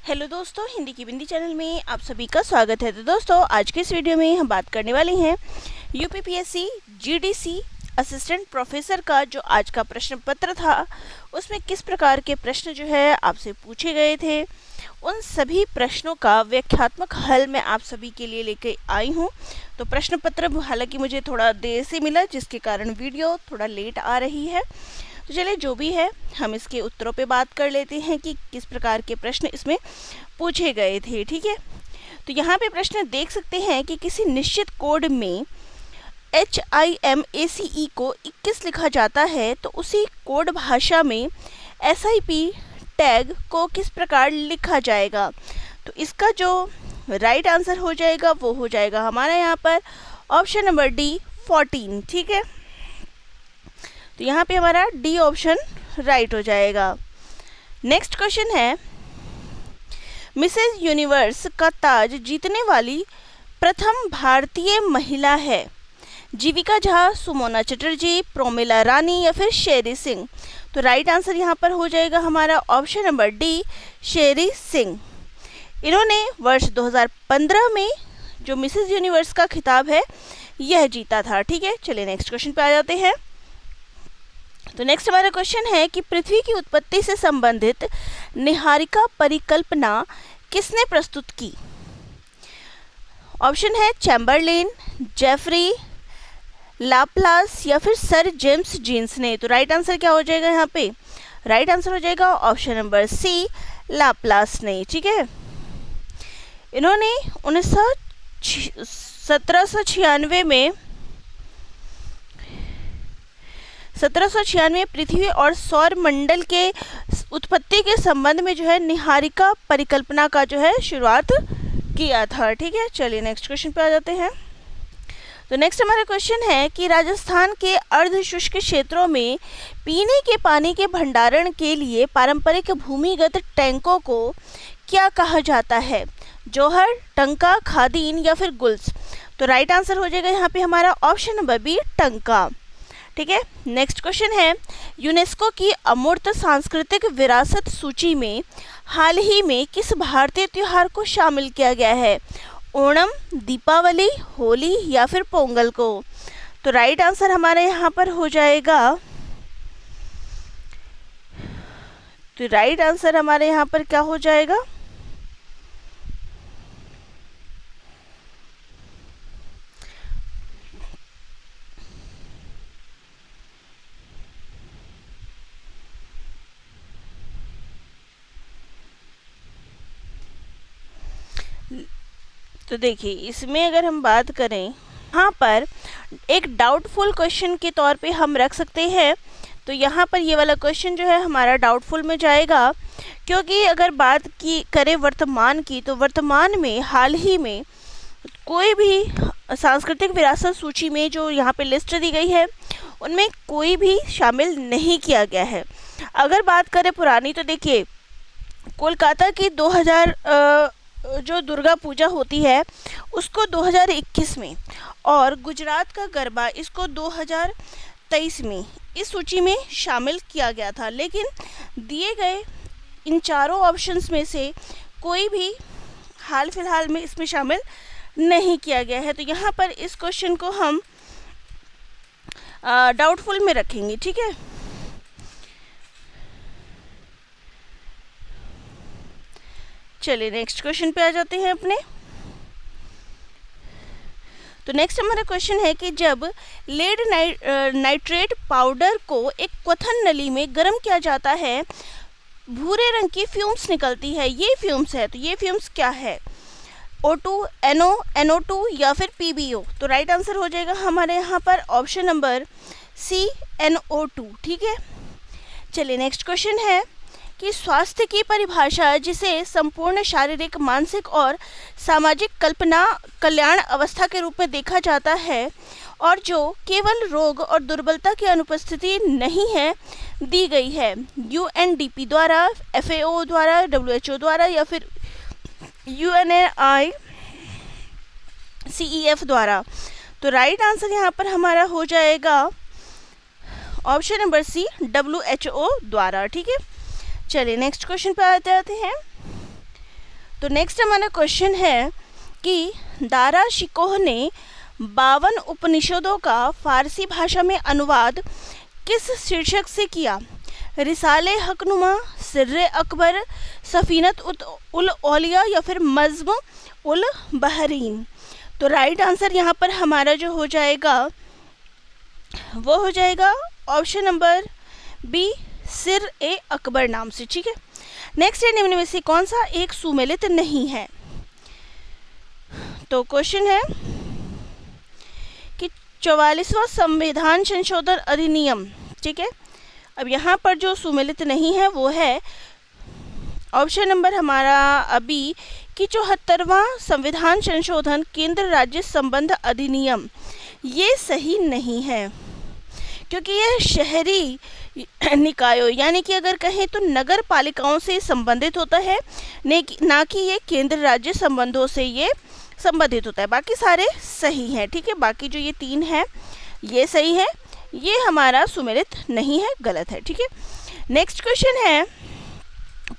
Hello दोस्तों, हिंदी की बिंदी channel में आप सभी का स्वागत है। तो दोस्तों, आज के इस वीडियो में हम बात करने वाले हैं यूपीपीएससी जीडीसी असिस्टेंट प्रोफेसर का जो आज का प्रश्न पत्र था उसमें किस प्रकार के प्रश्न जो है आपसे पूछे गए थे, उन सभी प्रश्नों का व्याख्यात्मक हल मैं आप सभी के लिए लेके आई हूँ। तो प्रश्न पत्र हालांकि मुझे थोड़ा देर से मिला, जिसके कारण वीडियो थोड़ा लेट आ रही है। तो चलिए, जो भी है हम इसके उत्तरों पे बात कर लेते हैं कि किस प्रकार के प्रश्न इसमें पूछे गए थे। ठीक है, तो यहाँ पे प्रश्न देख सकते हैं कि किसी निश्चित कोड में HIMACE को 21 लिखा जाता है, तो उसी कोड भाषा में SIP टैग को किस प्रकार लिखा जाएगा। तो इसका जो राइट आंसर हो जाएगा वो हो जाएगा हमारा यहाँ पर ऑप्शन नंबर डी 14। ठीक है, तो यहाँ पे हमारा डी ऑप्शन राइट हो जाएगा। नेक्स्ट क्वेश्चन है, मिसेज यूनिवर्स का ताज जीतने वाली प्रथम भारतीय महिला है? जीविका झा, सुमोना चटर्जी, प्रोमिला रानी या फिर शेरी सिंह। तो राइट आंसर यहाँ पर हो जाएगा हमारा ऑप्शन नंबर डी शेरी सिंह। इन्होंने वर्ष 2015 में जो मिसेज यूनिवर्स का खिताब है यह जीता था। ठीक है, चलिए नेक्स्ट क्वेश्चन पे आ जाते हैं। तो नेक्स्ट हमारा क्वेश्चन है कि पृथ्वी की उत्पत्ति से संबंधित निहारिका परिकल्पना किसने प्रस्तुत की? ऑप्शन है चैम्बरलेन, जेफरी, लाप्लास या फिर सर जेम्स जीन्स ने। तो राइट आंसर क्या हो जाएगा यहाँ पे? राइट आंसर हो जाएगा ऑप्शन नंबर सी लाप्लास ने। ठीक है, इन्होंने 1796 में पृथ्वी और सौर मंडल के उत्पत्ति के संबंध में जो है निहारिका परिकल्पना का जो है शुरुआत किया था। ठीक है, चलिए नेक्स्ट क्वेश्चन पे आ जाते हैं। तो नेक्स्ट हमारा क्वेश्चन है कि राजस्थान के अर्ध शुष्क क्षेत्रों में पीने के पानी के भंडारण के लिए पारंपरिक भूमिगत टैंकों को क्या कहा जाता है? जौहर, टंका, खादीन या फिर गुल्स। तो राइट आंसर हो जाएगा यहाँ पे हमारा ऑप्शन नंबर बी टंका। ठीक है, नेक्स्ट क्वेश्चन है, यूनेस्को की अमूर्त सांस्कृतिक विरासत सूची में हाल ही में किस भारतीय त्योहार को शामिल किया गया है? ओणम, दीपावली, होली या फिर पोंगल को। तो राइट आंसर हमारे यहाँ पर हो जाएगा, तो राइट आंसर हमारे यहाँ पर क्या हो जाएगा? तो देखिए, इसमें अगर हम बात करें, यहाँ पर एक डाउटफुल क्वेश्चन के तौर पे हम रख सकते हैं। तो यहाँ पर ये वाला क्वेश्चन जो है हमारा डाउटफुल में जाएगा, क्योंकि अगर बात की करें वर्तमान की, तो वर्तमान में हाल ही में कोई भी सांस्कृतिक विरासत सूची में जो यहाँ पे लिस्ट दी गई है उनमें कोई भी शामिल नहीं किया गया है। अगर बात करें पुरानी, तो देखिए कोलकाता की 2000 जो दुर्गा पूजा होती है उसको 2021 में, और गुजरात का गरबा इसको 2023 में इस सूची में शामिल किया गया था। लेकिन दिए गए इन चारों ऑप्शंस में से कोई भी हाल फिलहाल में इसमें शामिल नहीं किया गया है। तो यहाँ पर इस क्वेश्चन को हम डाउटफुल में रखेंगे। ठीक है, चलिए नेक्स्ट क्वेश्चन पे आ जाते हैं अपने। तो नेक्स्ट हमारा क्वेश्चन है कि जब लेड नाइट्रेट पाउडर को एक क्वथन नली में गर्म किया जाता है, भूरे रंग की फ्यूम्स निकलती है। ये फ्यूम्स है, तो ये फ्यूम्स क्या है? O2, NO, NO2 या फिर PBO। तो राइट आंसर हो जाएगा हमारे यहाँ पर ऑप्शन नंबर सी NO2। ठीक है, चलिए नेक्स्ट क्वेश्चन है कि स्वास्थ्य की परिभाषा जिसे संपूर्ण शारीरिक, मानसिक और सामाजिक कल्याण अवस्था के रूप में देखा जाता है और जो केवल रोग और दुर्बलता की अनुपस्थिति नहीं है, दी गई है UNDP द्वारा, FAO द्वारा, WHO द्वारा या फिर UNICEF द्वारा। तो राइट आंसर यहाँ पर हमारा हो जाएगा ऑप्शन नंबर सी WHO द्वारा। ठीक है, चलिए नेक्स्ट क्वेश्चन पे आते हैं। तो नेक्स्ट हमारा क्वेश्चन है कि दारा शिकोह ने 52 उपनिषदों का फारसी भाषा में अनुवाद किस शीर्षक से किया? रिसाले हकनुमा, सिर्रे अकबर, सफीनत उल औलिया या फिर मज़्म उल बहरीन। तो राइट आंसर यहाँ पर हमारा जो हो जाएगा वो हो जाएगा ऑप्शन नंबर बी, सिर ए अकबर नाम से। ठीक है, नेक्स्ट है निम्न में से कौन सा एक सुमेलित नहीं है? तो क्वेश्चन है कि 44वां संविधान संशोधन अधिनियम। ठीक है, अब यहाँ पर जो सुमेलित नहीं है वो है ऑप्शन नंबर हमारा अभी कि 74वां संविधान संशोधन केंद्र राज्य संबंध अधिनियम। ये सही नहीं है क्योंकि यह शहरी निकायों यानी कि अगर कहें तो नगर पालिकाओं से संबंधित होता है, ना कि ये केंद्र राज्य संबंधों से ये संबंधित होता है। बाकी सारे सही हैं। ठीक है, बाकी जो ये 3 हैं ये सही है, ये हमारा सुमेलित नहीं है, गलत है। ठीक है, नेक्स्ट क्वेश्चन है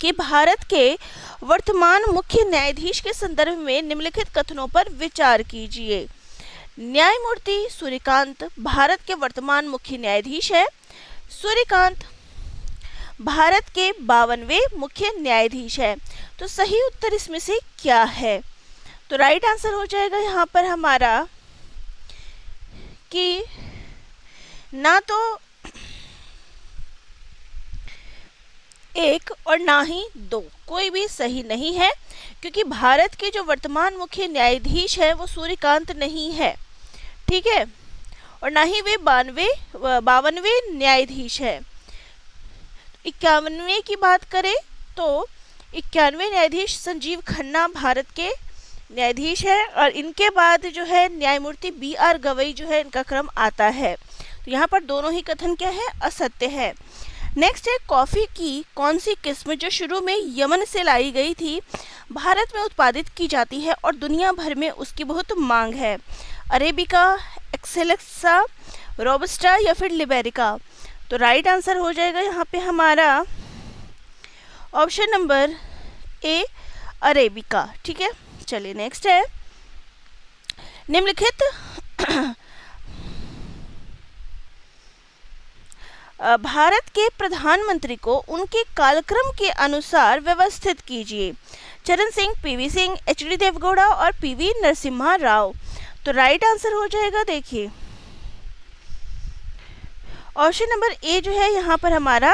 कि भारत के वर्तमान मुख्य न्यायाधीश के संदर्भ में निम्नलिखित कथनों पर विचार कीजिए। न्यायमूर्ति सूर्यकांत भारत के वर्तमान मुख्य न्यायाधीश है। सूर्यकांत भारत के 52वें मुख्य न्यायाधीश है। तो सही उत्तर इसमें से क्या है? तो राइट आंसर हो जाएगा यहाँ पर हमारा कि ना तो 1 और ना ही 2, कोई भी सही नहीं है क्योंकि भारत के जो वर्तमान मुख्य न्यायाधीश है वो सूर्यकांत नहीं है। ठीक है, और ना ही वे 52वें न्यायाधीश है। 51वें की बात करें तो 91वें न्यायाधीश संजीव खन्ना भारत के न्यायाधीश है और इनके बाद जो है न्यायमूर्ति BR गवई जो है इनका क्रम आता है। तो यहाँ पर दोनों ही कथन क्या है? असत्य है। नेक्स्ट है कॉफ़ी की कौन सी किस्म जो शुरू में यमन से लाई गई थी भारत में उत्पादित की जाती है और दुनिया भर में उसकी बहुत मांग है? अरेबिका, एक्सेलेसा, रोबस्टा या फिर लिबेरिका? तो राइट आंसर हो जाएगा यहाँ पे हमारा ऑप्शन नंबर ए, अरेबिका। ठीक है, चलिए नेक्स्ट है निम्नलिखित भारत के प्रधानमंत्री को उनके कालक्रम के अनुसार व्यवस्थित कीजिए। चरण सिंह, PV सिंह, HD देवगौड़ा और PV नरसिम्हा राव। तो राइट आंसर हो जाएगा देखिए ऑप्शन नंबर ए जो है यहाँ पर हमारा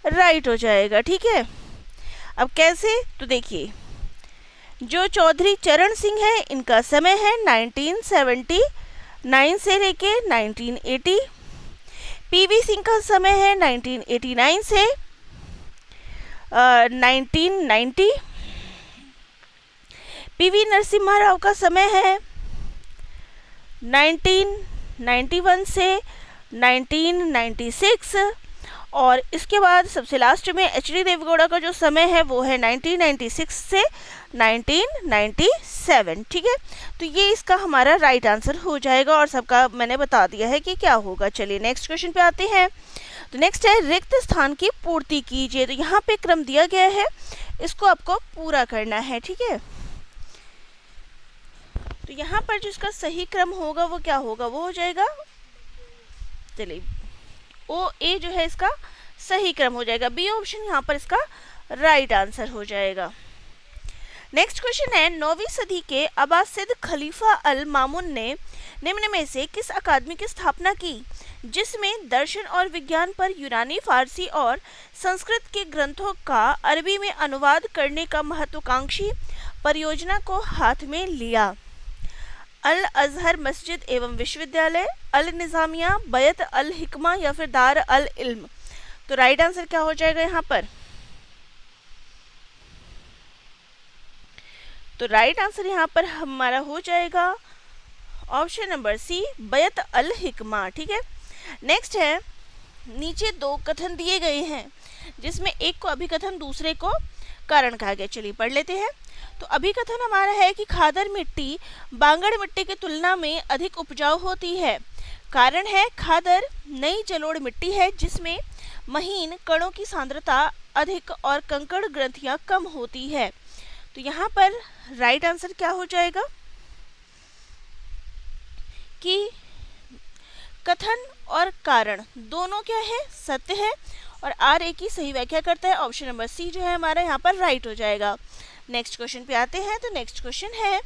राइट हो जाएगा। ठीक है, अब कैसे? तो देखिए जो चौधरी चरण सिंह है इनका समय है 1979 से लेके 1980। PV सिंह का समय है 1989 से 1990। PV नरसिम्हा राव का समय है 1991 से 1996 और इसके बाद सबसे लास्ट में HD देवगौड़ा का जो समय है वो है 1996 से 1997। ठीक है, तो ये इसका हमारा राइट आंसर हो जाएगा और सबका मैंने बता दिया है कि क्या होगा। चलिए नेक्स्ट क्वेश्चन पे आते हैं। तो नेक्स्ट है रिक्त स्थान की पूर्ति कीजिए। तो यहाँ पे क्रम दिया गया है, इसको आपको पूरा करना है। ठीक है, तो यहाँ पर जो इसका सही क्रम होगा वो क्या होगा? वो हो जाएगा, चलिए OA जो है इसका सही क्रम हो जाएगा। बी ऑप्शन यहाँ पर इसका राइट आंसर हो जाएगा। नेक्स्ट क्वेश्चन है 9वीं सदी के अब्बासिद खलीफा अल मामून ने निम्न में से किस अकादमी की स्थापना की जिसमें दर्शन और विज्ञान पर यूनानी, फारसी और संस्कृत के ग्रंथों का अरबी में अनुवाद करने का महत्वाकांक्षी परियोजना को हाथ में लिया? अल अजहर मस्जिद एवं विश्वविद्यालय, अल निज़ामिया, बैत अल हिकमा या फिर दार अल इल्म? तो राइट आंसर क्या हो जाएगा यहाँ पर? तो राइट आंसर यहाँ पर हमारा हो जाएगा ऑप्शन नंबर सी, बैत अल हिकमा। ठीक है, नेक्स्ट है नीचे 2 कथन दिए गए हैं जिसमें एक को अभिकथन दूसरे को कारण कहा गया। चलिए पढ़ लेते हैं। तो अभिकथन हमारा है कि खादर मिट्टी बांगड़ मिट्टी की तुलना में अधिक उपजाऊ होती है। कारण है खादर नई जलोढ़ मिट्टी है जिसमें महीन कणों की सांद्रता अधिक और कंकड़ ग्रंथियां कम होती है। तो यहाँ पर राइट आंसर क्या हो जाएगा कि कथन और कारण दोनों क्या है, सत्य है, और आर ए की सही व्याख्या करता है। ऑप्शन नंबर सी जो है हमारा यहाँ पर राइट हो जाएगा। नेक्स्ट क्वेश्चन पे आते हैं। तो नेक्स्ट क्वेश्चन है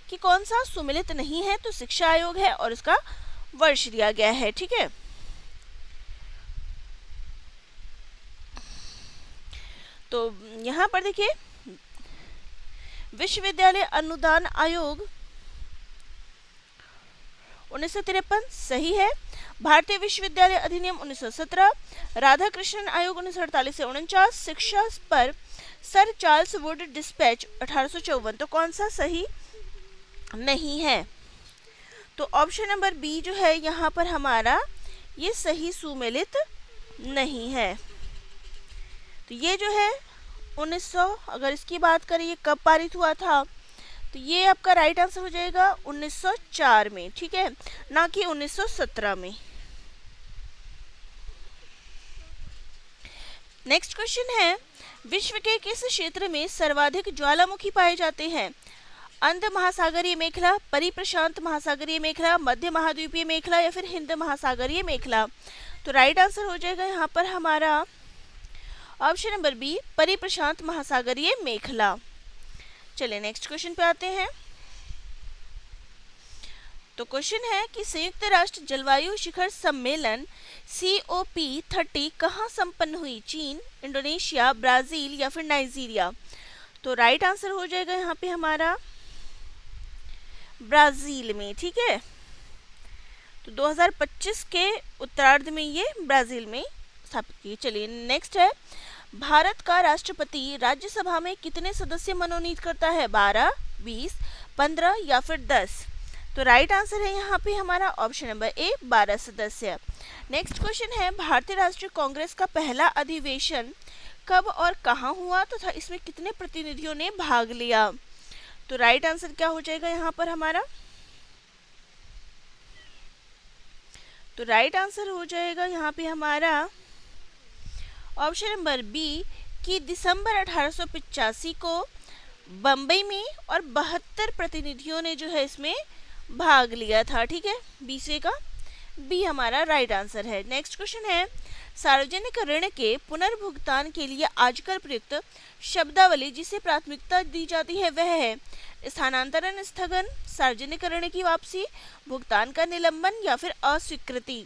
कि कौन सा सुमेलित नहीं है, तो शिक्षा आयोग है और उसका वर्ष दिया गया है। ठीक है, तो यहाँ पर देखिए विश्वविद्यालय अनुदान आयोग 1953 सही है। भारतीय विश्वविद्यालय अधिनियम 1917, राधाकृष्णन आयोग 1948 से 49, शिक्षा पर सर चार्ल्स वुड डिस्पैच 1854, तो कौन सा सही नहीं है, तो ऑप्शन नंबर बी जो है यहाँ पर हमारा ये सही सुमेलित नहीं है। तो ये जो है 1900, अगर इसकी बात करें ये कब पारित हुआ था, तो ये आपका राइट आंसर हो जाएगा 1904 में। ठीक है, ना कि 1917 में। नेक्स्ट क्वेश्चन है विश्व के किस क्षेत्र में सर्वाधिक ज्वालामुखी पाए जाते हैं, अंध महासागरीय मेखला, परिप्रशांत महासागरीय मेखला, मध्य महाद्वीपीय मेखला या फिर हिंद महासागरीय मेखला, तो राइट आंसर हो जाएगा यहाँ पर हमारा ऑप्शन नंबर बी, परिप्रशांत महासागरीय मेखला। चलिए नेक्स्ट क्वेश्चन पे आते हैं। तो क्वेश्चन है कि संयुक्त राष्ट्र जलवायु शिखर सम्मेलन COP30 कहाँ संपन्न हुई, चीन, इंडोनेशिया, ब्राजील या फिर नाइजीरिया, तो राइट आंसर हो जाएगा यहाँ पे हमारा ब्राजील में। ठीक है, तो 2025 के उत्तरार्ध में ये ब्राजील में स्थापित की। चलिए नेक्स्ट है भारत का राष्ट्रपति राज्यसभा में कितने सदस्य मनोनीत करता है, 12, 20, 15 या फिर 10, तो राइट आंसर है यहाँ पे हमारा ऑप्शन नंबर ए, 12 सदस्य। नेक्स्ट क्वेश्चन है भारतीय राष्ट्रीय कांग्रेस का पहला अधिवेशन कब और कहाँ हुआ तथा इसमें कितने प्रतिनिधियों ने भाग लिया, तो राइट आंसर क्या हो जाएगा यहाँ पर हमारा, तो राइट आंसर हो जाएगा यहाँ पे हमारा ऑप्शन नंबर बी कि दिसंबर 1885 को बम्बई में, और 72 प्रतिनिधियों ने जो है इसमें भाग लिया था। ठीक है, 20 का बी हमारा राइट आंसर है। नेक्स्ट क्वेश्चन है सार्वजनिक ऋण के पुनर्भुगतान के लिए आजकल प्रयुक्त शब्दावली जिसे प्राथमिकता दी जाती है वह है स्थानांतरण स्थगन, सार्वजनिक ऋण की वापसी, भुगतान का निलंबन या फिर अस्वीकृति,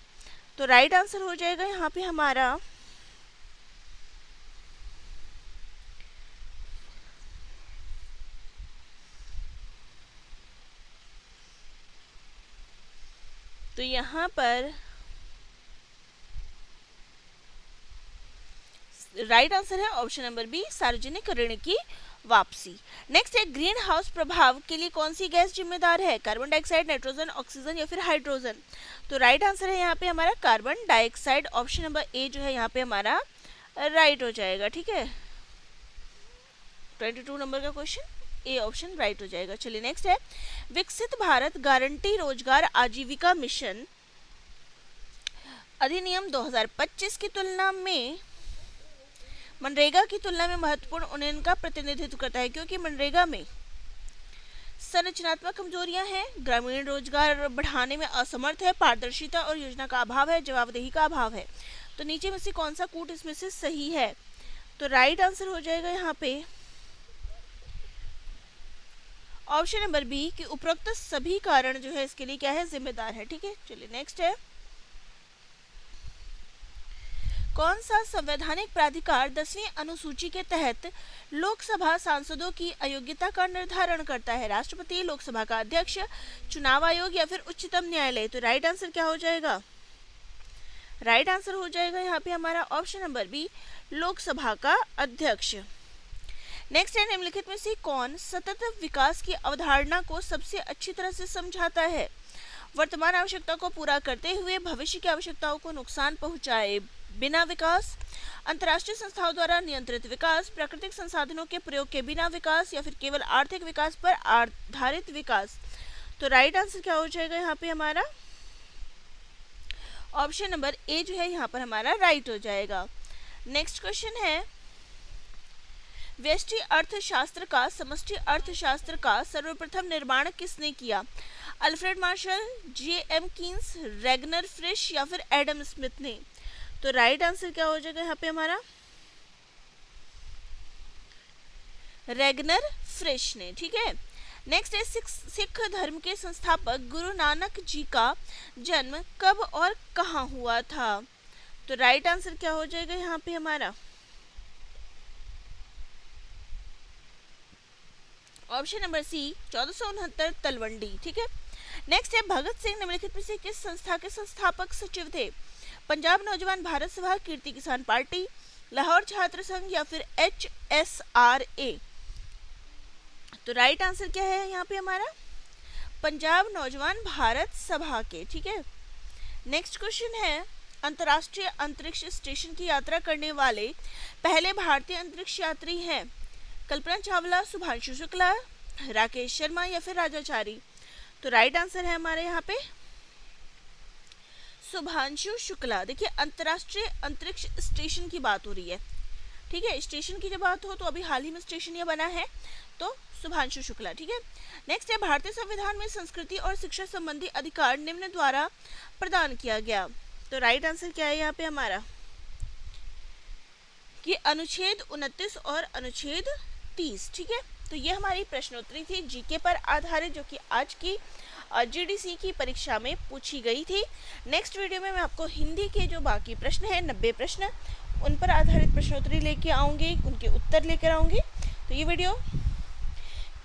तो राइट आंसर हो जाएगा यहाँ पे हमारा तो यहाँ पर राइट आंसर है ऑप्शन नंबर बी, सार्वजनिक ऋण की वापसी। नेक्स्ट है ग्रीन हाउस प्रभाव के लिए कौन सी गैस जिम्मेदार है, कार्बन डाइऑक्साइड, नाइट्रोजन, ऑक्सीजन या फिर हाइड्रोजन, तो राइट आंसर है यहाँ पे हमारा carbon dioxide. Option number A जो है यहाँ पे हमारा राइट हो जाएगा। ठीक है, 22 नंबर का क्वेश्चन ए ऑप्शन राइट हो जाएगा। चलिए नेक्स्ट है विकसित भारत गारंटी रोजगार आजीविका मिशन अधिनियम 2025 की तुलना में मनरेगा की तुलना में महत्वपूर्ण उन्नयन का प्रतिनिधित्व करता है, क्योंकि मनरेगा में संरचनात्मक कमजोरियां हैं, ग्रामीण रोजगार बढ़ाने में असमर्थ है, पारदर्शिता और योजना का अभाव है, जवाबदेही का अभाव है, तो नीचे में से कौन सा कूट इसमें से सही है, तो राइट आंसर हो जाएगा यहाँ पे ऑप्शन नंबर बी कि उपरोक्त सभी कारण जो है इसके लिए क्या है, जिम्मेदार है। ठीक है, चलिए नेक्स्ट है कौन सा संवैधानिक प्राधिकार 10वीं अनुसूची के तहत लोकसभा सांसदों की अयोग्यता का निर्धारण करता है, राष्ट्रपति, लोकसभा का अध्यक्ष, चुनाव आयोग या फिर उच्चतम न्यायालय, तो राइट आंसर क्या हो जाएगा, राइट आंसर हो जाएगा यहाँ पे हमारा ऑप्शन नंबर बी, लोकसभा का अध्यक्ष। नेक्स्ट है निम्नलिखित में से कौन सतत विकास की अवधारणा को सबसे अच्छी तरह से समझाता है, वर्तमान आवश्यकता को पूरा करते हुए भविष्य की आवश्यकताओं को नुकसान पहुंचाए बिना विकास, अंतर्राष्ट्रीय संस्थाओं द्वारा नियंत्रित विकास, प्राकृतिक संसाधनों के प्रयोग के बिना विकास या फिर केवल आर्थिक विकास पर आधारित विकास, तो राइट आंसर क्या हो जाएगा यहाँ पे हमारा ऑप्शन नंबर ए जो है यहाँ पर हमारा राइट हो जाएगा। नेक्स्ट क्वेश्चन है व्यष्टि अर्थशास्त्र का समष्टि अर्थशास्त्र का सर्वप्रथम निर्माण किसने किया? Alfred Marshall, J.M. Keynes, Ragnar Frisch या फिर एडम स्मिथ ने? तो राइट आंसर क्या हो जाएगा यहाँ पे हमारा? रैगनर फ्रिश ने। ठीक है, नेक्स्ट है सिख धर्म के संस्थापक गुरु नानक जी का जन्म कब और कहाँ हुआ था? तो राइट आंसर क्या हो जाएगा यहाँ पे हमारा? Option number C 1469 Talwandi. ठीक है, नेक्स्ट है भगत सिंह निम्नलिखित में से किस संस्था के संस्थापक सचिव थे? पंजाब नौजवान भारत सभा, कीर्ति किसान पार्टी, लाहौर छात्र संघ या फिर HSRA? तो राइट आंसर क्या है यहाँ पे हमारा? पंजाब नौजवान भारत सभा के। ठीक है, नेक्स्ट क्वेश्चन है अंतर्राष्ट्रीय अंतरिक्ष स्टेशन की यात्रा करने वाले पहले भारतीय अंतरिक्ष यात्री हैं? कल्पना चावला, शुभांशु शुक्ला, राकेश शर्मा या फिर राजाचारी? तो राइट आंसर है हमारे यहाँ पे शुभांशु शुक्ला। देखिए, अंतर्राष्ट्रीय अंतरिक्ष स्टेशन की बात हो रही है। ठीक है, स्टेशन की जब बात हो तो अभी हाल ही में स्टेशन ये बना है, तो शुभांशु शुक्ला। ठीक है, नेक्स्ट है भारतीय संविधान में संस्कृति और शिक्षा संबंधी अधिकार निम्न द्वारा प्रदान किया गया? तो राइट आंसर क्या है यहाँ पे हमारा? कि अनुच्छेद 29 और अनुच्छेद 30। ठीक है, तो ये हमारी प्रश्नोत्तरी थी जीके पर आधारित, जो कि आज की GDC की परीक्षा में पूछी गई थी। नेक्स्ट वीडियो में मैं आपको हिंदी के जो बाकी प्रश्न हैं 90 प्रश्न, उन पर आधारित प्रश्नोत्तरी लेके आऊँगी, उनके उत्तर लेकर आऊँगी। तो ये वीडियो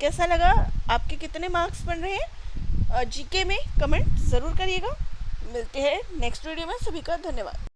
कैसा लगा, आपके कितने मार्क्स बन रहे हैं जीके में, कमेंट ज़रूर करिएगा। मिलते हैं नेक्स्ट वीडियो में। सभी का धन्यवाद।